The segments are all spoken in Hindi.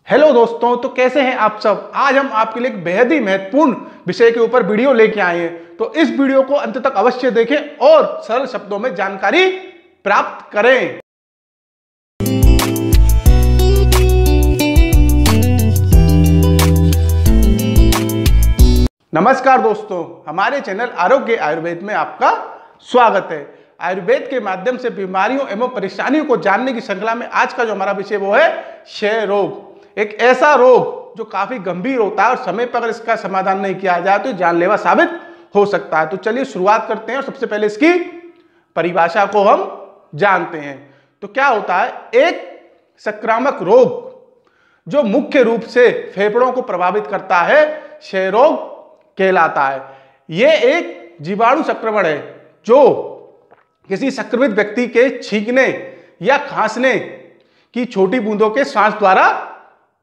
हेलो दोस्तों, तो कैसे हैं आप सब। आज हम आपके लिए एक बेहद ही महत्वपूर्ण विषय के ऊपर वीडियो लेके आए हैं। तो इस वीडियो को अंत तक अवश्य देखें और सरल शब्दों में जानकारी प्राप्त करें। नमस्कार दोस्तों, हमारे चैनल आरोग्य आयुर्वेद में आपका स्वागत है। आयुर्वेद के माध्यम से बीमारियों एवं परेशानियों को जानने की श्रृंखला में आज का जो हमारा विषय वो है क्षय रोग। एक ऐसा रोग जो काफी गंभीर होता है और समय पर अगर इसका समाधान नहीं किया जाए तो जानलेवा साबित हो सकता है। तो चलिए शुरुआत करते हैं और सबसे पहले इसकी परिभाषा को हम जानते हैं। तो क्या होता है, एक संक्रामक रोग जो मुख्य रूप से फेफड़ों को प्रभावित करता है क्षय रोग कहलाता है। यह एक जीवाणु संक्रमण है जो किसी संक्रमित व्यक्ति के छींकने या खांसने की छोटी बूंदों के श्वास द्वारा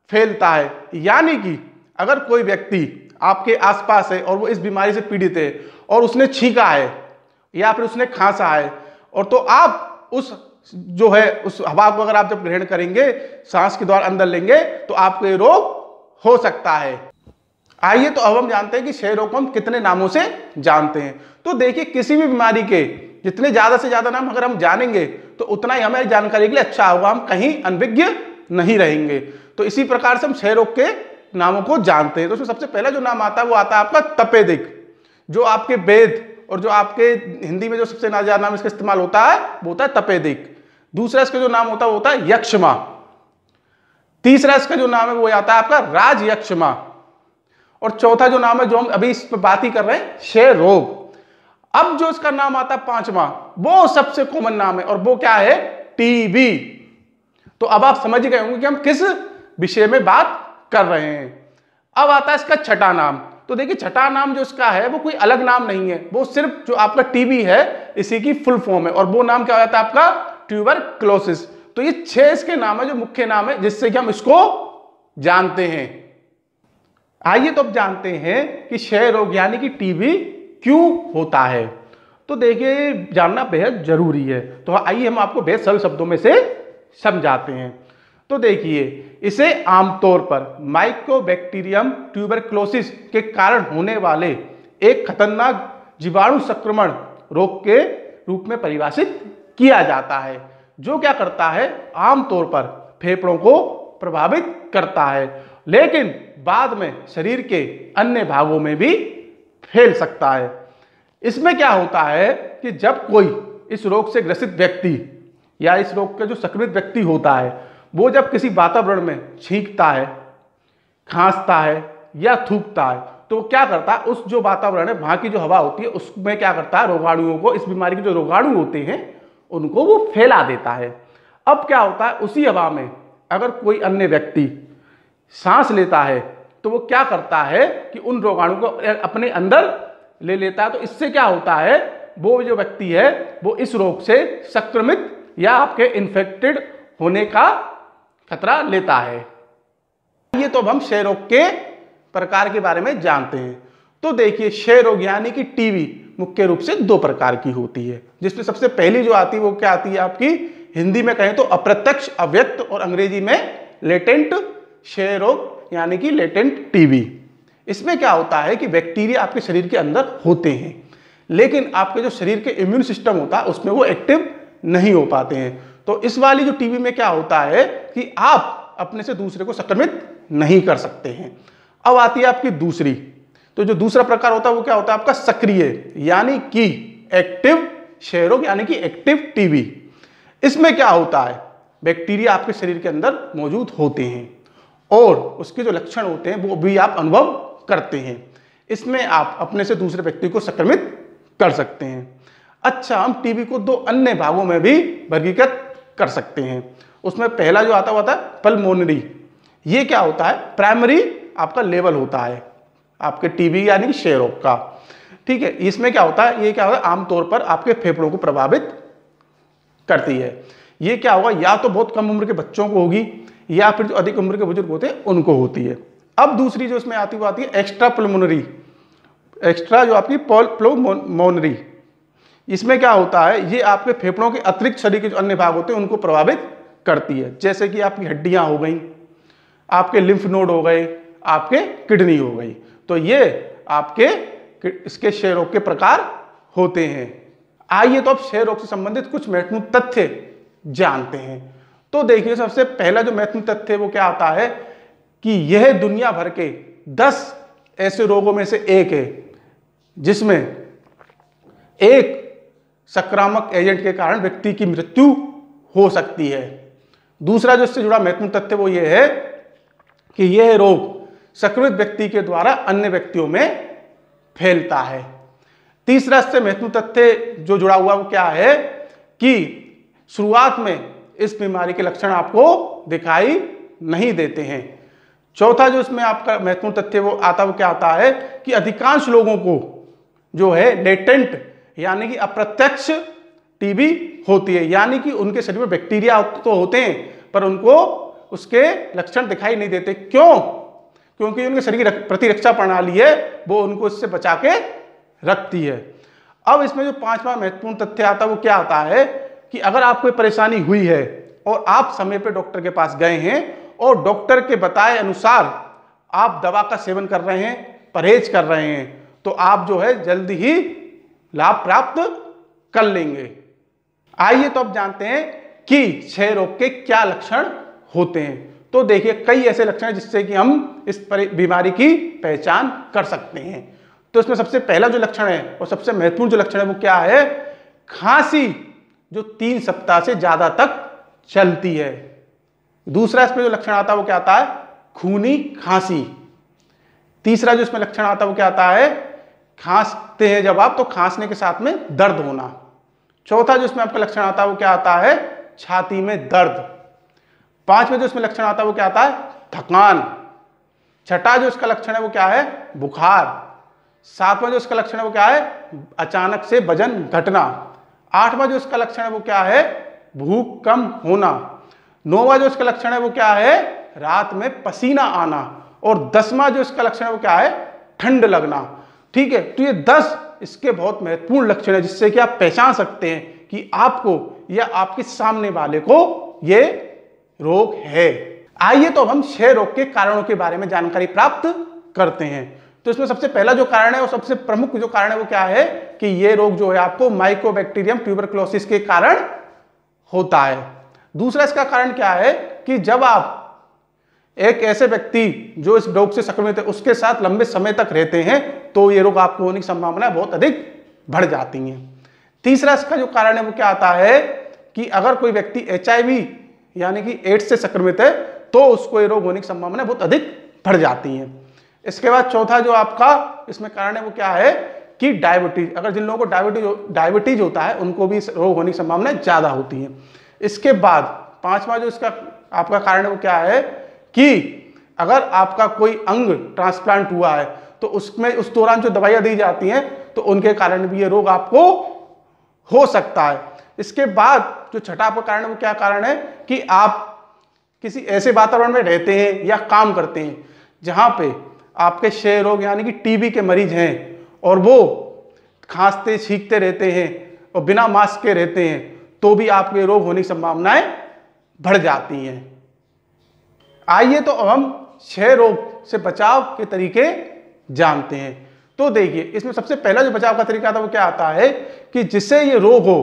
फैलता है। यानी कि अगर कोई व्यक्ति आपके आसपास है और वो इस बीमारी से पीड़ित है और उसने छींका है या फिर उसने खांसा है और तो आप उस हवा को अगर आप जब ग्रहण करेंगे, सांस के द्वारा अंदर लेंगे तो आपको ये रोग हो सकता है। आइए तो अब हम जानते हैं कि क्षय रोग को हम कितने नामों से जानते हैं। तो देखिए, किसी भी बीमारी के जितने ज्यादा से ज्यादा नाम अगर हम जानेंगे तो उतना ही हमारी जानकारी के लिए अच्छा होगा, हम कहीं अनभिज्ञ नहीं रहेंगे। तो इसी प्रकार से हम क्षय रोग के नामों को जानते हैं। तो उसमें सबसे पहला जो नाम आता है वो आता है आपका तपेदिक, जो आपके वेद और जो आपके हिंदी में जो सबसे ज्यादा नाम इसका इस्तेमाल होता है वो होता है तपेदिक। दूसरा इसका जो नाम होता है वो होता है यक्षमा। तीसरा इसका जो नाम है वो आता है आपका राजयक्षमा। और चौथा जो नाम है जो हम अभी इस पर बात ही कर रहे हैं, क्षय रोग। अब जो इसका नाम आता है पांचवा, वो सबसे कॉमन नाम है और वो क्या है, टीबी। तो अब आप समझ गए होंगे कि हम किस विषय में बात कर रहे हैं। अब आता है इसका छठा नाम। तो देखिए, छठा नाम जो इसका है वो कोई अलग नाम नहीं है, वो सिर्फ जो आपका टीबी है इसी की फुल फॉर्म है और वो नाम क्या हो जाता है आपका ट्यूबरक्लोसिस। तो ये 6 इसके नाम है जो मुख्य नाम है जिससे कि हम इसको जानते हैं। आइए तो अब जानते हैं कि क्षय रोग यानी कि टीबी क्यों होता है। तो देखिए, जानना बेहद जरूरी है। तो आइए हम आपको बेहद सरल शब्दों में से समझाते हैं। तो देखिए, इसे आमतौर पर माइकोबैक्टीरियम ट्यूबरक्लोसिस के कारण होने वाले एक खतरनाक जीवाणु संक्रमण रोग के रूप में परिभाषित किया जाता है, जो क्या करता है, आमतौर पर फेफड़ों को प्रभावित करता है, लेकिन बाद में शरीर के अन्य भागों में भी फैल सकता है। इसमें क्या होता है कि जब कोई इस रोग से ग्रसित व्यक्ति या इस रोग का जो संक्रमित व्यक्ति होता है वो जब किसी वातावरण में छींकता है, खांसता है या थूकता है तो वो क्या करता है, उस जो वातावरण है वहां की जो हवा होती है उसमें क्या करता है, रोगाणुओं को, इस बीमारी के जो रोगाणु होते हैं उनको वो फैला देता है। अब क्या होता है, उसी हवा में अगर कोई अन्य व्यक्ति सांस लेता है तो वो क्या करता है कि उन रोगाणु को अपने अंदर ले लेता है। तो इससे क्या होता है, वो जो व्यक्ति है वो इस रोग से संक्रमित या आपके इन्फेक्टेड होने का खतरा लेता है। ये तो अब हम क्षय रोग के प्रकार के बारे में जानते हैं। तो देखिए, क्षय रोग यानी कि टीबी मुख्य रूप से 2 प्रकार की होती है, जिसमें सबसे पहली जो आती है वो क्या आती है आपकी, हिंदी में कहें तो अप्रत्यक्ष, अव्यक्त, और अंग्रेजी में लेटेंट क्षय रोग यानी कि लेटेंट टीबी। इसमें क्या होता है कि बैक्टीरिया आपके शरीर के अंदर होते हैं लेकिन आपके जो शरीर के इम्यून सिस्टम होता है उसमें वो एक्टिव नहीं हो पाते हैं। तो इस वाली जो टीबी में क्या होता है कि आप अपने से दूसरे को संक्रमित नहीं कर सकते हैं। अब आती है आपकी दूसरी। तो जो दूसरा प्रकार होता है वो क्या होता है आपका सक्रिय यानी कि एक्टिव क्षय रोग यानी कि एक्टिव टीबी। इसमें क्या होता है, बैक्टीरिया आपके शरीर के अंदर मौजूद होते हैं और उसके जो लक्षण होते हैं वो भी आप अनुभव करते हैं। इसमें आप अपने से दूसरे व्यक्ति को संक्रमित कर सकते हैं। अच्छा, हम टीबी को 2 अन्य भागों में भी वर्गीकृत कर सकते हैं। उसमें पहला जो आता है पल्मोनरी। ये क्या होता है, प्राइमरी आपका लेवल होता है आपके टीबी यानी कि क्षय रोग का। ठीक है, इसमें क्या होता है, ये क्या होता है, आमतौर पर आपके फेफड़ों को प्रभावित करती है। ये क्या होगा, या तो बहुत कम उम्र के बच्चों को होगी या फिर जो अधिक उम्र के बुजुर्ग होते हैं उनको होती है। अब दूसरी जो इसमें आती है वो आती है एक्स्ट्रा पल्मोनरी, एक्स्ट्रा जो आपकी पल्मोनरी। इसमें क्या होता है, ये आपके फेफड़ों के अतिरिक्त शरीर के जो अन्य भाग होते हैं उनको प्रभावित करती है, जैसे कि आपकी हड्डियां हो गई, आपके लिम्फ नोड हो गए, आपके किडनी हो गई। तो ये आपके इसके क्षय रोग के प्रकार होते हैं। आइए तो अब क्षय रोग से संबंधित कुछ महत्वपूर्ण तथ्य जानते हैं। तो देखिए, सबसे पहला जो महत्वपूर्ण तथ्य वो क्या आता है कि यह दुनिया भर के 10 ऐसे रोगों में से एक है जिसमें एक संक्रामक एजेंट के कारण व्यक्ति की मृत्यु हो सकती है। दूसरा जो इससे जुड़ा महत्वपूर्ण तथ्य वो ये है कि यह रोग संक्रमित व्यक्ति के द्वारा अन्य व्यक्तियों में फैलता है। तीसरा इससे महत्वपूर्ण तथ्य जो जुड़ा हुआ वो क्या है कि शुरुआत में इस बीमारी के लक्षण आपको दिखाई नहीं देते हैं। चौथा जो इसमें आपका महत्वपूर्ण तथ्य वो क्या आता है कि अधिकांश लोगों को जो है लेटेंट यानी कि अप्रत्यक्ष टीबी होती है, यानी कि उनके शरीर में बैक्टीरिया तो होते हैं पर उनको उसके लक्षण दिखाई नहीं देते। क्यों? क्योंकि उनके शरीर की प्रतिरक्षा प्रणाली है वो उनको इससे बचा के रखती है। अब इसमें जो पांचवा महत्वपूर्ण तथ्य आता है वो क्या आता है कि अगर आपको कोई परेशानी हुई है और आप समय पे डॉक्टर के पास गए हैं और डॉक्टर के बताए अनुसार आप दवा का सेवन कर रहे हैं, परहेज कर रहे हैं, तो आप जो है जल्दी ही लाभ प्राप्त कर लेंगे। आइए तो अब जानते हैं कि क्षय रोग के क्या लक्षण होते हैं। तो देखिए, कई ऐसे लक्षण हैं जिससे कि हम इस बीमारी की पहचान कर सकते हैं। तो इसमें सबसे पहला जो लक्षण है और सबसे महत्वपूर्ण जो लक्षण है वो क्या है? खांसी जो 3 सप्ताह से ज्यादा तक चलती है। दूसरा इसमें जो लक्षण आता है वो क्या आता है? खूनी खांसी। तीसरा जो इसमें लक्षण आता है वो क्या आता है? खांसते हैं जब आप तो खांसने के साथ में दर्द होना। चौथा जो इसमें आपका लक्षण आता है वो क्या आता है? छाती में दर्द। पांचवें जो इसमें लक्षण आता है वो क्या आता है? थकान। छठा जो इसका लक्षण है वो क्या है? बुखार। सातवां जो इसका लक्षण है वो क्या है? अचानक से वजन घटना। आठवां जो इसका लक्षण है वो क्या है? भूख कम होना। नौवां जो इसका लक्षण है वो क्या है? रात में पसीना आना। और 10वां जो इसका लक्षण है वो क्या है? ठंड लगना। ठीक है, तो ये 10 इसके बहुत महत्वपूर्ण लक्षण है जिससे कि आप पहचान सकते हैं कि आपको या आपके सामने वाले को ये रोग है। आइए तो अब हम क्षय रोग के कारणों के बारे में जानकारी प्राप्त करते हैं। तो इसमें सबसे पहला जो कारण है और सबसे प्रमुख जो कारण है वो क्या है कि ये रोग जो है आपको माइकोबैक्टीरियम ट्यूबरकुलोसिस के कारण होता है। दूसरा इसका कारण क्या है कि जब आप एक ऐसे व्यक्ति जो इस रोग से संक्रमित है उसके साथ लंबे समय तक रहते हैं तो ये रोग आपको होने की संभावना बहुत अधिक बढ़ जाती है। तीसरा इसका जो कारण है वो क्या आता है कि अगर कोई व्यक्ति HIV यानी कि एड्स से संक्रमित है तो उसको ये रोग होने की संभावना बहुत अधिक बढ़ जाती है। इसके बाद चौथा जो आपका इसमें कारण है वो क्या है कि डायबिटीज। अगर जिन लोगों को डायबिटीज होता है उनको भी इस रोग होने की संभावना ज्यादा होती है। इसके बाद पांचवा जो इसका आपका कारण है वो क्या है कि अगर आपका कोई अंग ट्रांसप्लांट हुआ है तो उसमें उस दौरान जो दवाइयां दी जाती हैं तो उनके कारण भी ये रोग आपको हो सकता है। इसके बाद जो छठा आपका कारण है वो क्या कारण है कि आप किसी ऐसे वातावरण में रहते हैं या काम करते हैं जहां पे आपके क्षय रोग यानी कि टीबी के मरीज हैं और वो खांसते छींकते रहते हैं और बिना मास्क के रहते हैं तो भी आपके रोग होने की संभावनाएं बढ़ जाती हैं। आइए तो अब हम क्षय रोग से बचाव के तरीके जानते हैं। तो देखिए, इसमें सबसे पहला जो बचाव का तरीका आता है वो क्या आता है कि जिससे ये रोग हो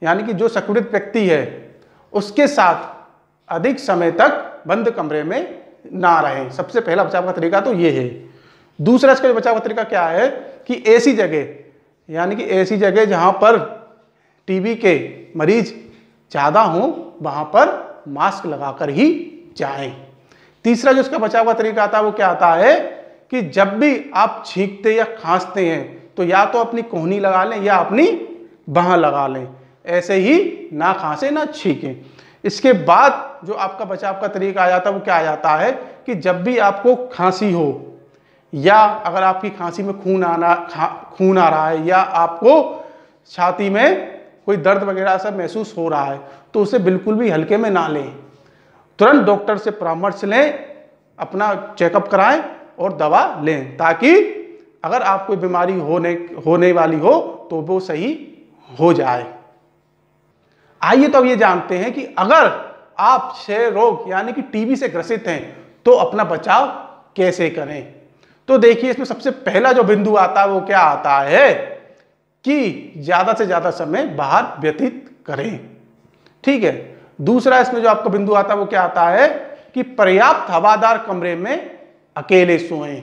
यानी कि जो संक्रमित व्यक्ति है उसके साथ अधिक समय तक बंद कमरे में ना रहे। सबसे पहला बचाव का तरीका तो ये है। दूसरा इसका बचाव का तरीका क्या है कि ऐसी जगह यानी कि ऐसी जगह जहां पर टीबी के मरीज ज्यादा हों वहां पर मास्क लगाकर ही जाएं। तीसरा जो इसका बचाव का तरीका आता है वो क्या आता है कि जब भी आप छींकते या खांसते हैं तो या तो अपनी कोहनी लगा लें या अपनी बांह लगा लें, ऐसे ही ना खांसे ना छींकें। इसके बाद जो आपका बचाव का तरीका आ जाता है वो क्या आ जाता है कि जब भी आपको खांसी हो या अगर आपकी खांसी में खून आ रहा है या आपको छाती में कोई दर्द वगैरह सब महसूस हो रहा है तो उसे बिल्कुल भी हल्के में ना लें। तुरंत डॉक्टर से परामर्श लें, अपना चेकअप कराएं और दवा लें ताकि अगर आपको बीमारी होने वाली हो तो वो सही हो जाए। आइए तो अब ये जानते हैं कि अगर आप क्षय रोग यानी कि टीबी से ग्रसित हैं तो अपना बचाव कैसे करें। तो देखिए इसमें सबसे पहला जो बिंदु आता है वो क्या आता है कि ज्यादा से ज्यादा समय बाहर व्यतीत करें। ठीक है। दूसरा इसमें जो आपका बिंदु आता है वो क्या आता है कि पर्याप्त हवादार कमरे में अकेले सोएं।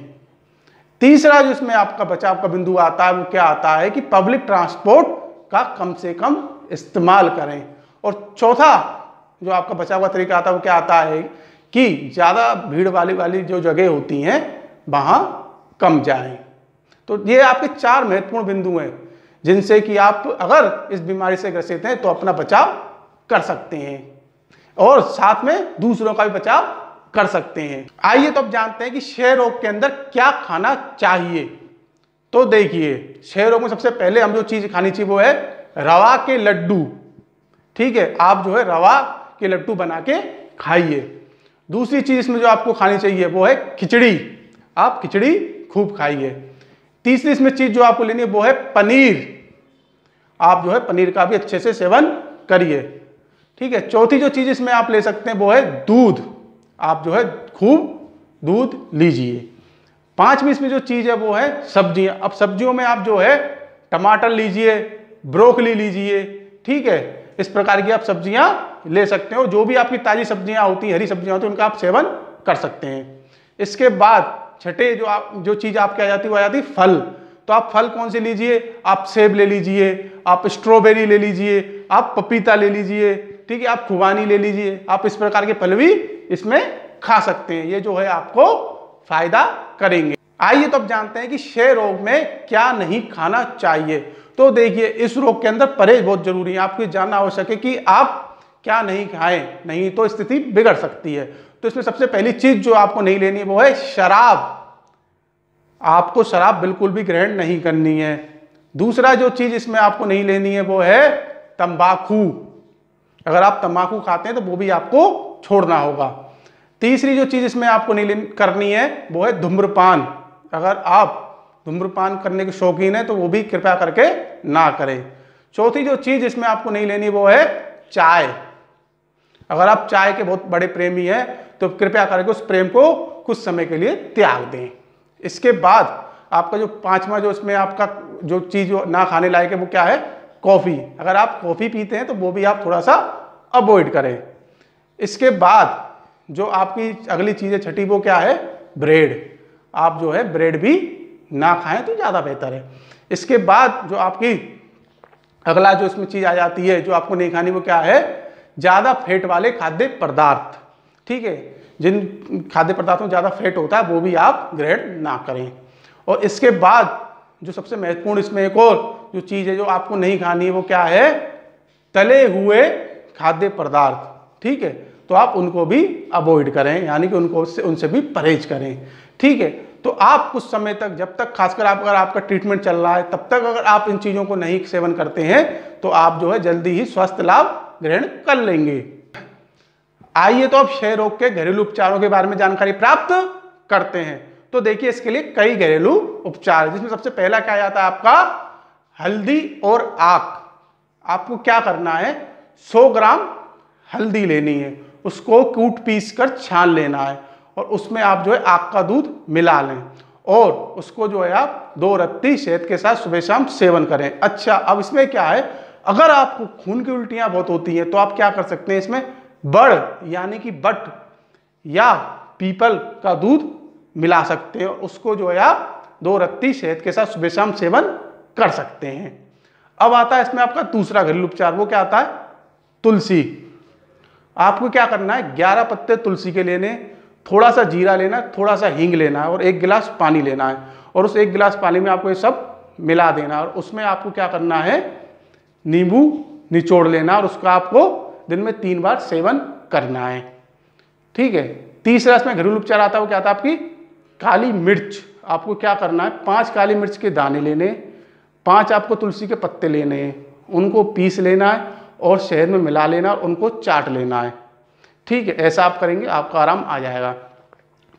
तीसरा जो इसमें आपका बचाव का बिंदु आता है वो क्या आता है कि पब्लिक ट्रांसपोर्ट का कम से कम इस्तेमाल करें। और चौथा जो आपका बचाव का तरीका आता है वो क्या आता है कि ज्यादा भीड़ वाली जो जगह होती हैं वहां कम जाएं। तो ये आपके 4 महत्वपूर्ण बिंदु हैं जिनसे कि आप अगर इस बीमारी से ग्रसित हैं तो अपना बचाव कर सकते हैं और साथ में दूसरों का भी बचाव कर सकते हैं। आइए तो अब जानते हैं कि क्षय रोग के अंदर क्या खाना चाहिए। तो देखिए क्षय रोग में सबसे पहले हम जो चीज खानी चाहिए वो है रवा के लड्डू। ठीक है, आप जो है रवा के लड्डू बना के खाइए। दूसरी चीज इसमें जो आपको खानी चाहिए वो है खिचड़ी। आप खिचड़ी खूब खाइए। तीसरी इसमें चीज जो आपको लेनी है वो है पनीर। आप जो है पनीर का भी अच्छे से सेवन करिए। ठीक है। चौथी जो चीज इसमें आप ले सकते हैं वो है दूध। आप जो है खूब दूध लीजिए। पांचवी इसमें जो चीज है वो है सब्जियां। अब सब्जियों में आप जो है टमाटर लीजिए, ब्रोकली लीजिए। ठीक है, इस प्रकार की आप सब्जियां ले सकते हो। जो भी आपकी ताजी सब्जियां होती हैं, हरी सब्जियां होती हैं, उनका आप सेवन कर सकते हैं। इसके बाद छठे जो चीज आपके आ जाती है वो आ जाती है फल। तो आप फल कौन से लीजिए? आप सेब ले लीजिए, आप स्ट्रॉबेरी ले लीजिए, आप पपीता ले लीजिए। ठीक है, आप खुबानी ले लीजिए। आप इस प्रकार के फल भी इसमें खा सकते हैं। ये जो है आपको फायदा करेंगे। आइए तो अब जानते हैं कि क्षय रोग में क्या नहीं खाना चाहिए। तो देखिए इस रोग के अंदर परहेज बहुत जरूरी है। आपको जानना आवश्यक है कि आप क्या नहीं खाएं, नहीं तो स्थिति बिगड़ सकती है। तो इसमें सबसे पहली चीज जो आपको नहीं लेनी है वो है शराब। आपको शराब बिल्कुल भी ग्रहण नहीं करनी है। दूसरा जो चीज इसमें आपको नहीं लेनी है वो है तंबाकू। अगर आप तंबाकू खाते हैं तो वो भी आपको छोड़ना होगा। तीसरी जो चीज इसमें आपको नहीं करनी है वो है धूम्रपान। अगर आप धूम्रपान करने के शौकीन है तो वो भी कृपया करके ना करें। चौथी जो चीज इसमें आपको नहीं लेनी वो है चाय। अगर आप चाय के बहुत बड़े प्रेमी हैं तो कृपया करके उस प्रेम को कुछ समय के लिए त्याग दें। इसके बाद आपका जो पांचवा जो इसमें आपका जो चीज ना खाने लायक है वो क्या है? कॉफी। अगर आप कॉफी पीते हैं तो वो भी आप थोड़ा सा अवॉइड करें। इसके बाद जो आपकी अगली चीज है छठी वो क्या है? ब्रेड। आप जो है ब्रेड भी ना खाएं तो ज्यादा बेहतर है। इसके बाद जो आपकी अगला जो इसमें चीज आ जाती है जो आपको नहीं खानी वो क्या है? ज्यादा फैट वाले खाद्य पदार्थ। ठीक है, जिन खाद्य पदार्थों में ज्यादा फैट होता है वो भी आप ग्रहण ना करें। और इसके बाद जो सबसे महत्वपूर्ण इसमें एक और जो चीज है जो आपको नहीं खानी है वो क्या है? तले हुए खाद्य पदार्थ। ठीक है, तो आप उनको भी अवॉइड करें, यानी कि उनसे भी परहेज करें। ठीक है, तो आप कुछ समय तक, जब तक खासकर अगर आपका ट्रीटमेंट चल रहा है तब तक अगर आप इन चीजों को नहीं सेवन करते हैं तो आप जो है जल्दी ही स्वास्थ्य लाभ ग्रहण कर लेंगे। आइए तो अब क्षय रोग के घरेलू उपचारों के बारे में जानकारी प्राप्त करते हैं। तो देखिए इसके लिए कई घरेलू उपचार है, जिसमें सबसे पहला क्या आता है आपका हल्दी और आक। आपको क्या करना है? 100 ग्राम हल्दी लेनी है, उसको कूट पीस कर छान लेना है और उसमें आप जो है आक का दूध मिला लें और उसको जो है आप 2 रत्ती शहद के साथ सुबह शाम सेवन करें। अच्छा, अब इसमें क्या है, अगर आपको खून की उल्टियां बहुत होती हैं तो आप क्या कर सकते हैं? इसमें बड़ यानी कि बट या पीपल का दूध मिला सकते हैं और उसको जो है आप 2 रत्ती शहद के साथ सुबह शाम सेवन कर सकते हैं। अब आता है इसमें आपका दूसरा घरेलू उपचार, वो क्या आता है? तुलसी। आपको क्या करना है? 11 पत्ते तुलसी के लेने, थोड़ा सा जीरा लेना, थोड़ा सा हींग लेना है और 1 गिलास पानी लेना है और उस 1 गिलास पानी में आपको ये सब मिला देना है और उसमें आपको क्या करना है? नींबू निचोड़ लेना और उसका आपको दिन में 3 बार सेवन करना है। ठीक है। तीसरा इसमें घरेलू उपचार आता है, वो क्या आता है? आपकी काली मिर्च। आपको क्या करना है? 5 काली मिर्च के दाने लेने, 5 आपको तुलसी के पत्ते लेने हैं, उनको पीस लेना है और शहद में मिला लेना और उनको चाट लेना है। ठीक है, ऐसा आप करेंगे आपका आराम आ जाएगा।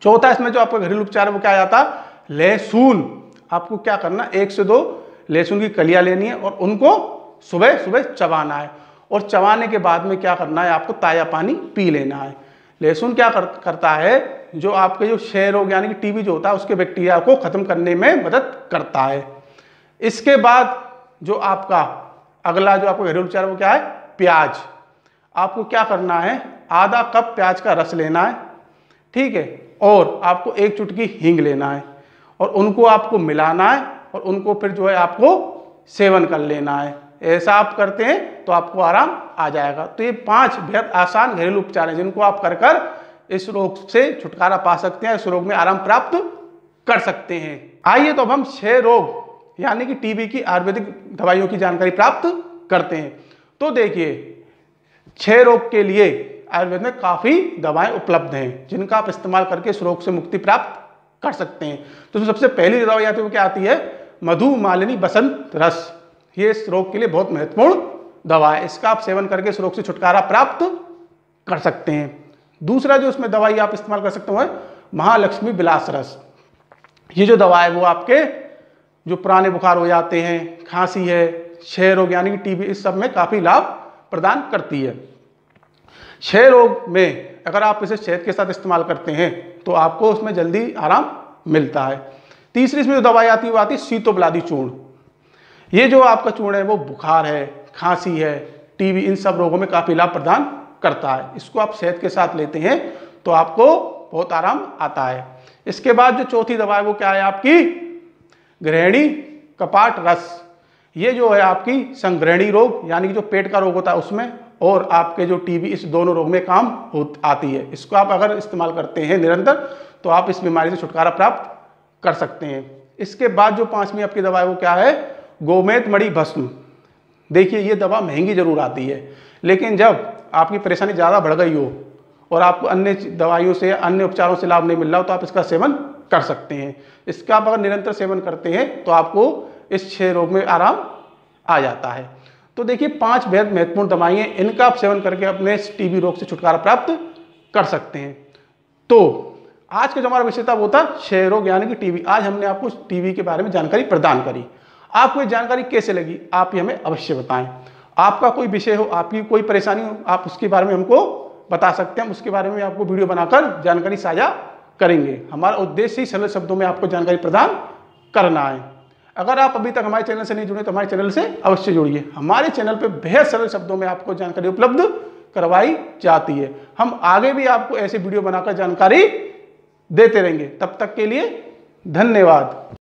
चौथा इसमें जो आपका घरेलू उपचार है वो क्या आ जाता है? लहसुन। आपको क्या करना? 1 से 2 लहसुन की कलियां लेनी है और उनको सुबह सुबह चबाना है और चबाने के बाद में क्या करना है? आपको ताजा पानी पी लेना है। लहसुन क्या करता है? जो आपके जो क्षय रोग यानी कि टीबी जो होता है उसके बैक्टीरिया को खत्म करने में मदद करता है। इसके बाद जो आपका अगला जो आपका घरेलू उपचार वो क्या है, प्याज। आपको क्या करना है, आधा कप प्याज का रस लेना है, ठीक है, और आपको 1 चुटकी हींग लेना है और उनको आपको मिलाना है और उनको फिर जो है आपको सेवन कर लेना है। ऐसा आप करते हैं तो आपको आराम आ जाएगा। तो ये 5 बेहद आसान घरेलू उपचार हैं जिनको आप कर कर इस रोग से छुटकारा पा सकते हैं, इस रोग में आराम प्राप्त कर सकते हैं। आइए तो अब हम क्षय रोग यानी कि टीबी की आयुर्वेदिक दवाइयों की जानकारी प्राप्त करते हैं। तो देखिए, क्षय रोग के लिए आयुर्वेद में काफ़ी दवाएं उपलब्ध हैं जिनका आप इस्तेमाल करके इस रोग से मुक्ति प्राप्त कर सकते हैं। तो सबसे पहली दवाई आती है वो क्या आती है, मधुमालिनी बसंत रस। ये इस रोग के लिए बहुत महत्वपूर्ण दवा है, इसका आप सेवन करके इस रोग से छुटकारा प्राप्त कर सकते हैं। दूसरा जो इसमें दवाई आप इस्तेमाल कर सकते हो है महालक्ष्मी विलास रस। ये जो दवा है वो आपके जो पुराने बुखार हो जाते हैं, खांसी है, क्षय रोग यानी कि टीबी, इस सब में काफ़ी लाभ प्रदान करती है। क्षय रोग में अगर आप इसे शहद के साथ इस्तेमाल करते हैं तो आपको उसमें जल्दी आराम मिलता है। तीसरी इसमें जो दवाई आती है वो आती है सीतोबलादी चूर्ण। ये जो आपका चूर्ण है वो बुखार है, खांसी है, टीबी, इन सब रोगों में काफ़ी लाभ प्रदान करता है। इसको आप शहद के साथ लेते हैं तो आपको बहुत आराम आता है। इसके बाद जो चौथी दवा है वो क्या है आपकी गृहिणी कपाट रस। ये जो है आपकी संग्रहणी रोग यानी कि जो पेट का रोग होता है उसमें और आपके जो टीबी, इस दोनों रोग में काम आती है। इसको आप अगर इस्तेमाल करते हैं निरंतर तो आप इस बीमारी से छुटकारा प्राप्त कर सकते हैं। इसके बाद जो 5वीं आपकी दवा है वो क्या है गोमेद मणि भस्म। देखिए, ये दवा महंगी जरूर आती है लेकिन जब आपकी परेशानी ज़्यादा बढ़ गई हो और आपको अन्य दवाइयों से, अन्य उपचारों से लाभ नहीं मिल रहा हो तो आप इसका सेवन कर सकते हैं। इसका आप अगर निरंतर सेवन करते हैं तो आपको इस क्षय रोग में आराम आ जाता है। तो देखिए, 5 बेहद महत्वपूर्ण दवाई हैं, इनका आप सेवन करके अपने टीबी रोग से छुटकारा प्राप्त कर सकते हैं। तो आज का जो हमारा विषय था वो था क्षय रोग यानी कि टीबी। आज हमने आपको टीबी के बारे में जानकारी प्रदान करी। आपको ये जानकारी कैसे लगी आप ये हमें अवश्य बताएं। आपका कोई विषय हो, आपकी कोई परेशानी हो, आप उसके बारे में हमको बता सकते हैं। हम उसके बारे में आपको वीडियो बनाकर जानकारी साझा करेंगे। हमारा उद्देश्य ही सरल शब्दों में आपको जानकारी प्रदान करना है। अगर आप अभी तक हमारे चैनल से नहीं जुड़े तो हमारे चैनल से अवश्य जुड़िए। हमारे चैनल पे बेहद सरल शब्दों में आपको जानकारी उपलब्ध करवाई जाती है। हम आगे भी आपको ऐसे वीडियो बनाकर जानकारी देते रहेंगे। तब तक के लिए धन्यवाद।